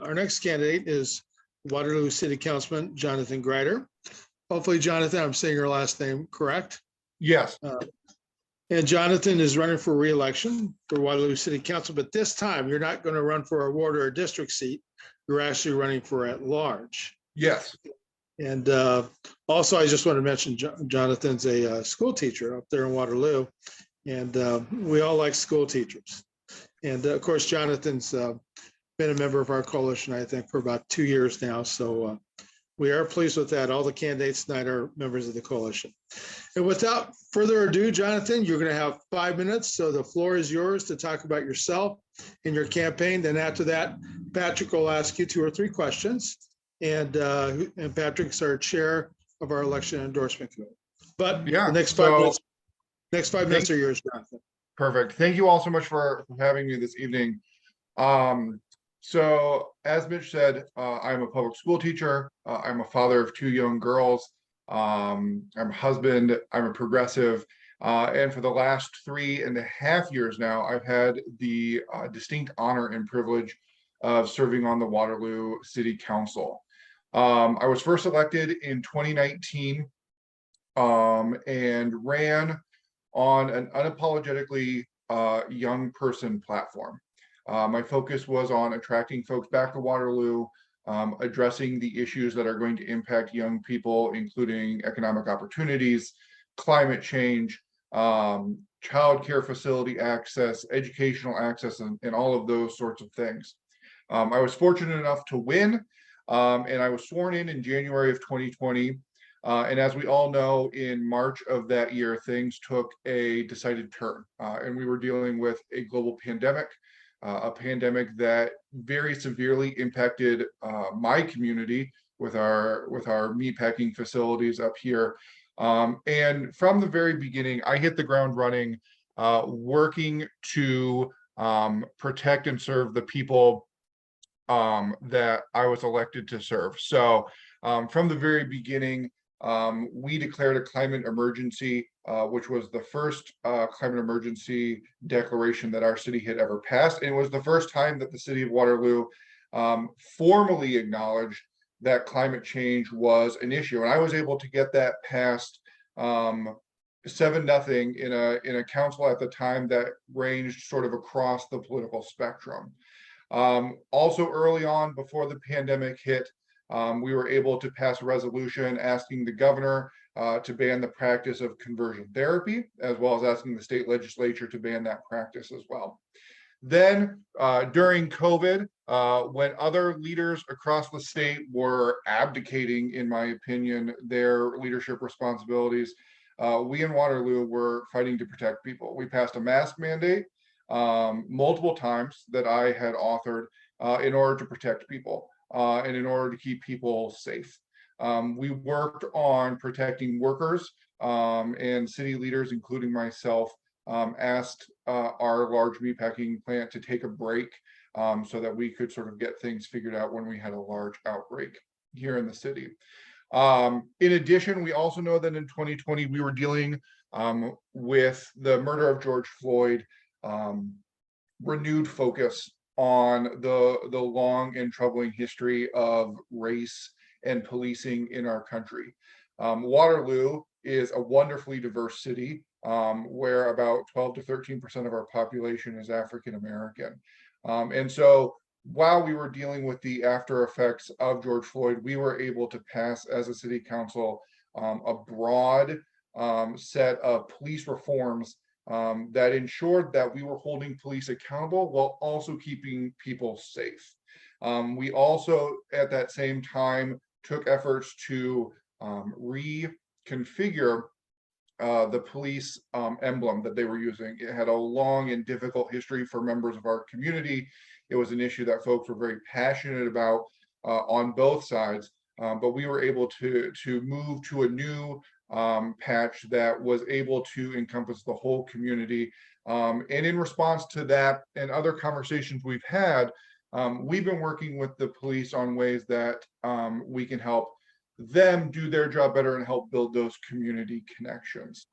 our next candidate is Waterloo City Councilman Jonathan Grieder. Hopefully, Jonathan, I'm saying your last name correct. Yes. And Jonathan is running for re-election for Waterloo City Council, but this time you're not going to run for a ward or a district seat. You're actually running for at large. Yes. And also, I just want to mention Jonathan's a school teacher up there in Waterloo, and we all like school teachers. And of course, Jonathan's been a member of our coalition, I think, for about 2 years now. So we are pleased with that. All the candidates tonight are members of the coalition. And without further ado, Jonathan, you're going to have 5 minutes. So the floor is yours to talk about yourself and your campaign. Then after that, Patrick will ask you 2 or 3 questions. And Patrick's our chair of our election endorsement committee. But yeah, the next 5 minutes are yours, Jonathan. Perfect. Thank you all so much for having me this evening. So as Mitch said, I'm a public school teacher. I'm a father of 2 young girls. I'm a husband. I'm a progressive. And for the last 3.5 years now, I've had the distinct honor and privilege of serving on the Waterloo City Council. I was first elected in 2019 and ran on an unapologetically young person platform. My focus was on attracting folks back to Waterloo, addressing the issues that are going to impact young people, including economic opportunities, climate change, childcare facility access, educational access, and all of those sorts of things. I was fortunate enough to win, and I was sworn in January of 2020. And as we all know, in March of that year, things took a decided turn, and we were dealing with a global pandemic, a pandemic that very severely impacted my community with our meatpacking facilities up here. And from the very beginning, I hit the ground running, working to protect and serve the people that I was elected to serve. So from the very beginning, we declared a climate emergency, which was the first climate emergency declaration that our city had ever passed. And it was the first time that the city of Waterloo formally acknowledged that climate change was an issue. And I was able to get that passed 7-0 in a council at the time that ranged sort of across the political spectrum. Also early on, before the pandemic hit, we were able to pass a resolution asking the governor to ban the practice of conversion therapy, as well as asking the state legislature to ban that practice as well. Then during COVID, when other leaders across the state were abdicating, in my opinion, their leadership responsibilities, we in Waterloo were fighting to protect people. We passed a mask mandate multiple times that I had authored in order to protect people. And in order to keep people safe. We worked on protecting workers, and city leaders, including myself, asked our large meatpacking plant to take a break so that we could sort of get things figured out when we had a large outbreak here in the city. In addition, we also know that in 2020, we were dealing with the murder of George Floyd, renewed focus on the long and troubling history of race and policing in our country. Waterloo is a wonderfully diverse city where about 12 to 13% of our population is African American. And so while we were dealing with the after effects of George Floyd, we were able to pass as a city council a broad set of police reforms that ensured that we were holding police accountable while also keeping people safe. We also, at that same time, took efforts to reconfigure the police emblem that they were using. It had a long and difficult history for members of our community. It was an issue that folks were very passionate about on both sides, but we were able to move to a new patch that was able to encompass the whole community. And in response to that and other conversations we've had, we've been working with the police on ways that we can help them do their job better and help build those community connections.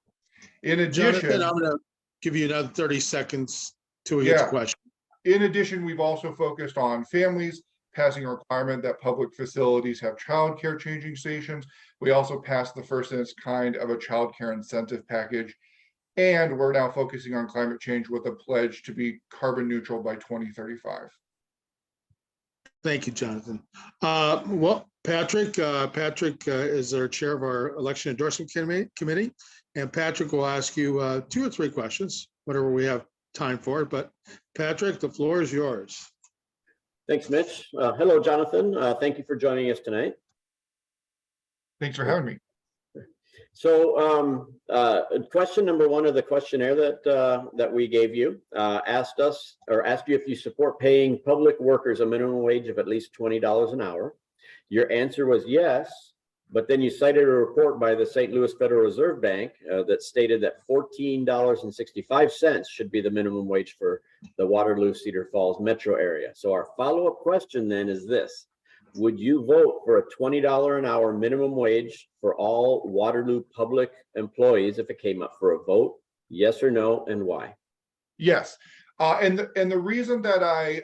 In addition, Jonathan, I'm going to give you another 30 seconds to each question. In addition, we've also focused on families, passing a requirement that public facilities have childcare changing stations. We also passed the first in its kind of a childcare incentive package. And we're now focusing on climate change with a pledge to be carbon neutral by 2035. Thank you, Jonathan. Well, Patrick is our chair of our election endorsement committee. And Patrick will ask you 2 or 3 questions, whatever we have time for. But Patrick, the floor is yours. Thanks, Mitch. Hello, Jonathan. Thank you for joining us tonight. Thanks for having me. So question number 1 of the questionnaire that we gave you asked you if you support paying public workers a minimum wage of at least $20 an hour. Your answer was yes, but then you cited a report by the St. Louis Federal Reserve Bank that stated that $14.65 should be the minimum wage for the Waterloo Cedar Falls metro area. So our follow-up question then is this: would you vote for a $20 an hour minimum wage for all Waterloo public employees if it came up for a vote? Yes or no, and why? Yes. And the reason that I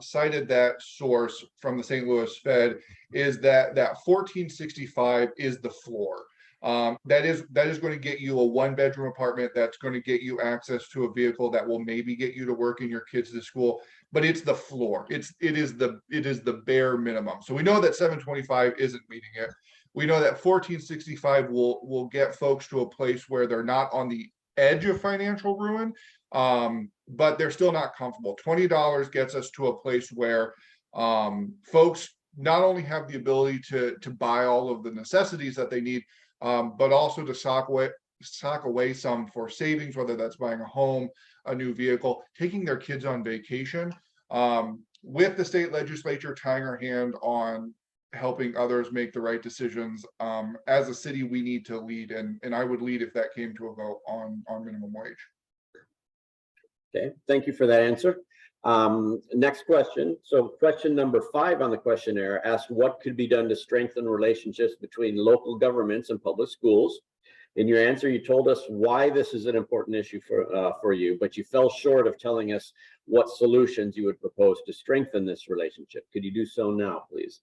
cited that source from the St. Louis Fed is that 1465 is the floor. That is going to get you a 1-bedroom apartment. That's going to get you access to a vehicle that will maybe get you to work and your kids to school. But it's the floor. It is the bare minimum. So we know that 725 isn't meeting it. We know that 1465 will get folks to a place where they're not on the edge of financial ruin, but they're still not comfortable. $20 gets us to a place where folks not only have the ability to buy all of the necessities that they need, but also to sock away some for savings, whether that's buying a home, a new vehicle, taking their kids on vacation, with the state legislature tying our hand on helping others make the right decisions. As a city, we need to lead, and I would lead if that came to a vote on minimum wage. Okay, thank you for that answer. Next question. So question number 5 on the questionnaire asked what could be done to strengthen relationships between local governments and public schools. In your answer, you told us why this is an important issue for you, but you fell short of telling us what solutions you would propose to strengthen this relationship. Could you do so now, please?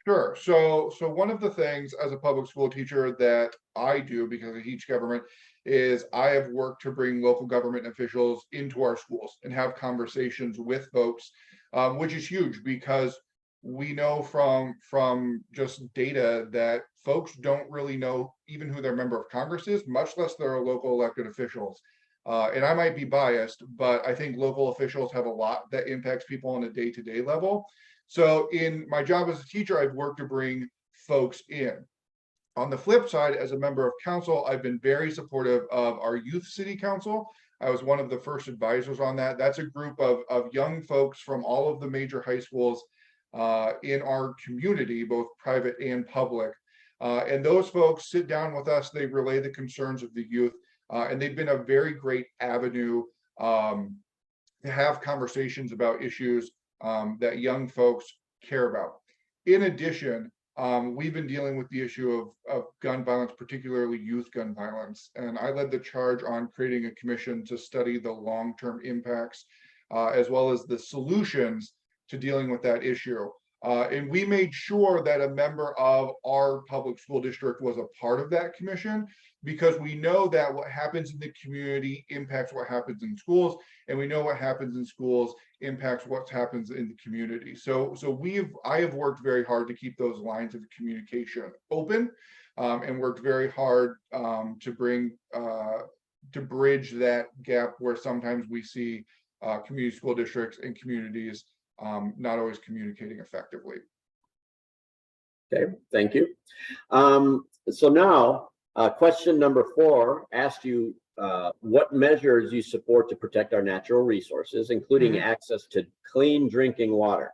Sure. So one of the things as a public school teacher that I do, because I teach government, is I have worked to bring local government officials into our schools and have conversations with folks, which is huge because we know from just data that folks don't really know even who their member of Congress is, much less their local elected officials. And I might be biased, but I think local officials have a lot that impacts people on a day-to-day level. So in my job as a teacher, I've worked to bring folks in. On the flip side, as a member of council, I've been very supportive of our youth city council. I was one of the first advisors on that. That's a group of young folks from all of the major high schools in our community, both private and public. And those folks sit down with us, they relay the concerns of the youth, and they've been a very great avenue to have conversations about issues that young folks care about. In addition, we've been dealing with the issue of gun violence, particularly youth gun violence. And I led the charge on creating a commission to study the long-term impacts, as well as the solutions to dealing with that issue. And we made sure that a member of our public school district was a part of that commission, because we know that what happens in the community impacts what happens in schools, and we know what happens in schools impacts what happens in the community. So I have worked very hard to keep those lines of communication open, and worked very hard to bridge that gap where sometimes we see community school districts and communities not always communicating effectively. Okay, thank you. So now, question number 4 asked you what measures you support to protect our natural resources, including access to clean drinking water.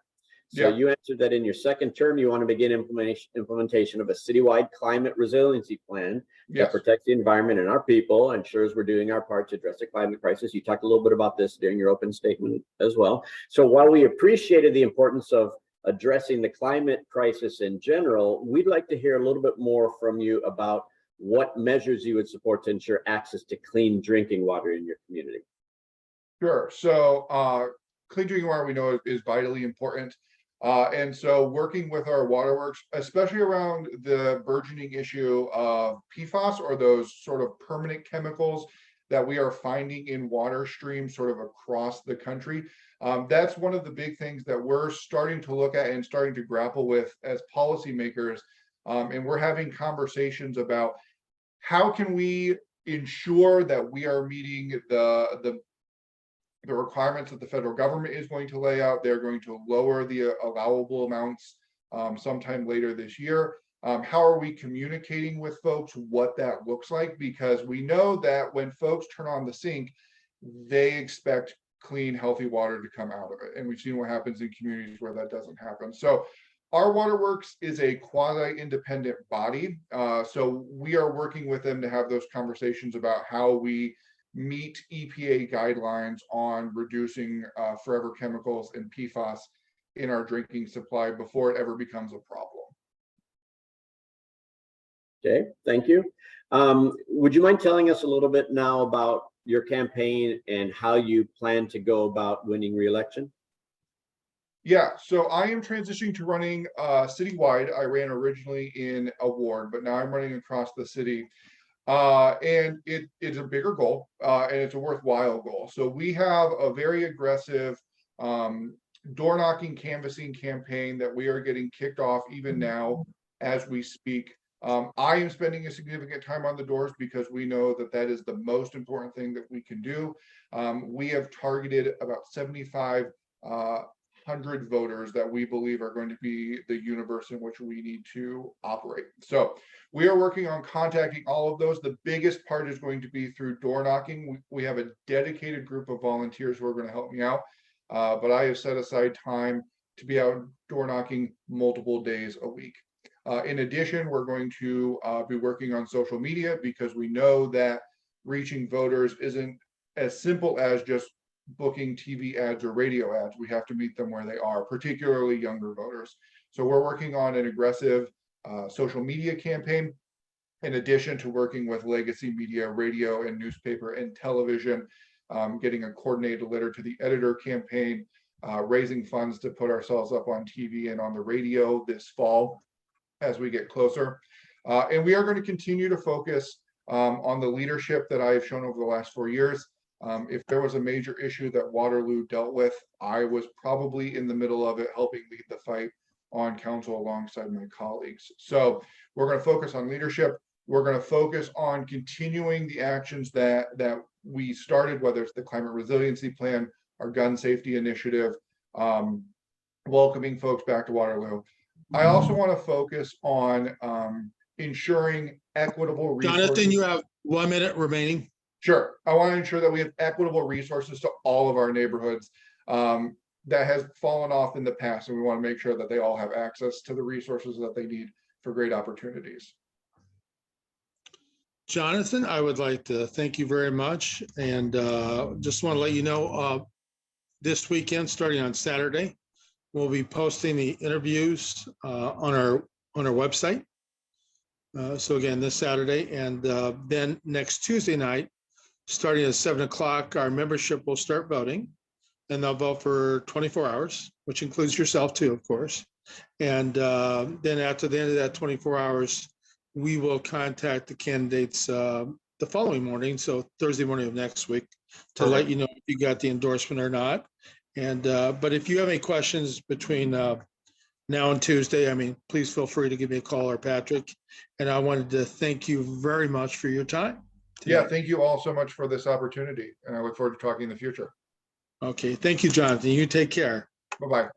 So you answered that in your second term, you want to begin implementation of a citywide climate resiliency plan that protects the environment and our people, ensures we're doing our part to address the climate crisis. You talked a little bit about this during your open statement as well. So while we appreciated the importance of addressing the climate crisis in general, we'd like to hear a little bit more from you about what measures you would support to ensure access to clean drinking water in your community. Sure. So clean drinking water we know is vitally important. And so working with our waterworks, especially around the burgeoning issue of PFAS, or those sort of permanent chemicals that we are finding in water streams sort of across the country. That's one of the big things that we're starting to look at and starting to grapple with as policymakers. And we're having conversations about how can we ensure that we are meeting the requirements that the federal government is going to lay out. They're going to lower the allowable amounts sometime later this year. How are we communicating with folks what that looks like? Because we know that when folks turn on the sink, they expect clean, healthy water to come out of it. And we've seen what happens in communities where that doesn't happen. So our waterworks is a quasi-independent body. So we are working with them to have those conversations about how we meet EPA guidelines on reducing forever chemicals and PFAS in our drinking supply before it ever becomes a problem. Okay, thank you. Would you mind telling us a little bit now about your campaign and how you plan to go about winning re-election? Yeah, so I am transitioning to running citywide. I ran originally in a ward, but now I'm running across the city. And it is a bigger goal, and it's a worthwhile goal. So we have a very aggressive door knocking, canvassing campaign that we are getting kicked off even now as we speak. I am spending a significant time on the doors because we know that that is the most important thing that we can do. We have targeted about 7,500 voters that we believe are going to be the universe in which we need to operate. So we are working on contacting all of those. The biggest part is going to be through door knocking. We have a dedicated group of volunteers who are going to help me out, but I have set aside time to be out door knocking multiple days a week. In addition, we're going to be working on social media because we know that reaching voters isn't as simple as just booking TV ads or radio ads. We have to meet them where they are, particularly younger voters. So we're working on an aggressive social media campaign, in addition to working with legacy media, radio and newspaper and television, getting a coordinated letter to the editor campaign, raising funds to put ourselves up on TV and on the radio this fall as we get closer. And we are going to continue to focus on the leadership that I've shown over the last 4 years. If there was a major issue that Waterloo dealt with, I was probably in the middle of it, helping lead the fight on council alongside my colleagues. So we're going to focus on leadership. We're going to focus on continuing the actions that we started, whether it's the climate resiliency plan, our gun safety initiative, welcoming folks back to Waterloo. I also want to focus on ensuring equitable resources. Jonathan, you have 1 minute remaining. Sure. I want to ensure that we have equitable resources to all of our neighborhoods that has fallen off in the past, and we want to make sure that they all have access to the resources that they need for great opportunities. Jonathan, I would like to thank you very much, and just want to let you know this weekend, starting on Saturday, we'll be posting the interviews on our website. So again, this Saturday, and then next Tuesday night, starting at 7 o'clock, our membership will start voting, and they'll vote for 24 hours, which includes yourself too, of course. And then after the end of that 24 hours, we will contact the candidates the following morning, so Thursday morning of next week, to let you know if you got the endorsement or not. And but if you have any questions between now and Tuesday, I mean, please feel free to give me a call or Patrick. And I wanted to thank you very much for your time today. Yeah, thank you all so much for this opportunity, and I look forward to talking in the future. Okay, thank you, Jonathan. You take care. Bye-bye.